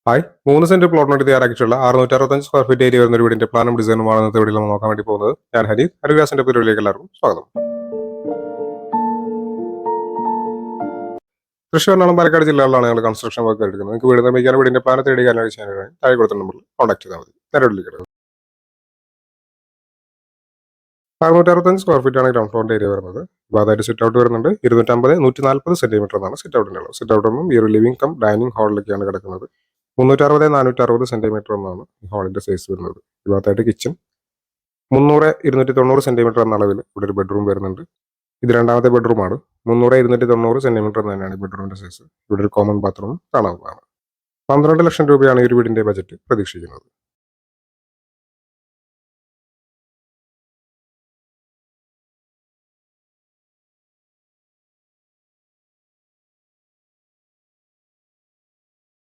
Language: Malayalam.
ഹായ് 3 സെന്റ് പ്ലോട്ടിന് വേണ്ടി തയ്യാറാക്കിയിട്ടുള്ള 665 സ്ക്വയർ ഫീറ്റ് ഏരിയ വരുന്ന ഒരു വീടിന്റെ പ്ലാനും ഡിസൈനുമാണ് ഇന്നത്തെ വീഡിയോയിൽ നമ്മൾ നോക്കാൻ വേണ്ടി പോകുന്നത്. ഞാൻ ഹരിഗ്രാസിന്റെ പരിപാടിയിലേക്ക് എല്ലാവർക്കും സ്വാഗതം. തൃശ്ശൂർ, എറണാകുളം, പാലക്കാട് ജില്ലകളിലാണ് ഞങ്ങൾ കൺസ്ട്രക്ഷൻ വർക്ക് എടുക്കുന്നത്. നിങ്ങൾക്ക് വീട് നിർമ്മിക്കാൻ വീടിന്റെ പ്ലാൻ തേടിക്കാനായി ചെയ്യാനായി താഴെ കൊടുത്ത നമ്പറിൽ കോൺടാക്ട് ചെയ്താൽ മതി. നേരിട്ട് 665 സ്ക്വയർ ഫീറ്റ് ആണ് ഗ്രൗണ്ട് ഫ്ലോറിന്റെ ഏരിയ വരുന്നത്. അതായത് സിറ്റ് ഔട്ട് വരുന്നുണ്ട് 250 140 സെന്റിമീറ്റർ എന്നാണ് സിറ്റ് ഔട്ടിന്റെ അളവ്. സിറ്റ് ഔട്ട് ഒന്നും ഈ ഒരു ലിവിംഗ് കം ഡൈനിങ് ഹാളിലേക്കാണ് കിടക്കുന്നത്. 360 460 സെന്റിമീറ്റർ എന്നാണ് ഈ ഹാളിന്റെ സൈസ് വരുന്നത്. ഈ ഭാഗത്തായിട്ട് കിച്ചൺ 300 290 സെന്റിമീറ്റർ എന്ന അളവിൽ ഇവിടെ ഒരു ബെഡ്റൂം വരുന്നുണ്ട്. ഇത് രണ്ടാമത്തെ ബെഡ്റൂമാണ്. 300 290 സെന്റിമീറ്റർ തന്നെയാണ് ഈ ബെഡ്റൂമിന്റെ സൈസ്. ഇവിടെ ഒരു കോമൺ ബാത്റൂം കാണാവുന്നതാണ്. 12 ലക്ഷം രൂപയാണ് ഈ ഒരു വീടിന്റെ ബജറ്റ് പ്രതീക്ഷിക്കുന്നത്.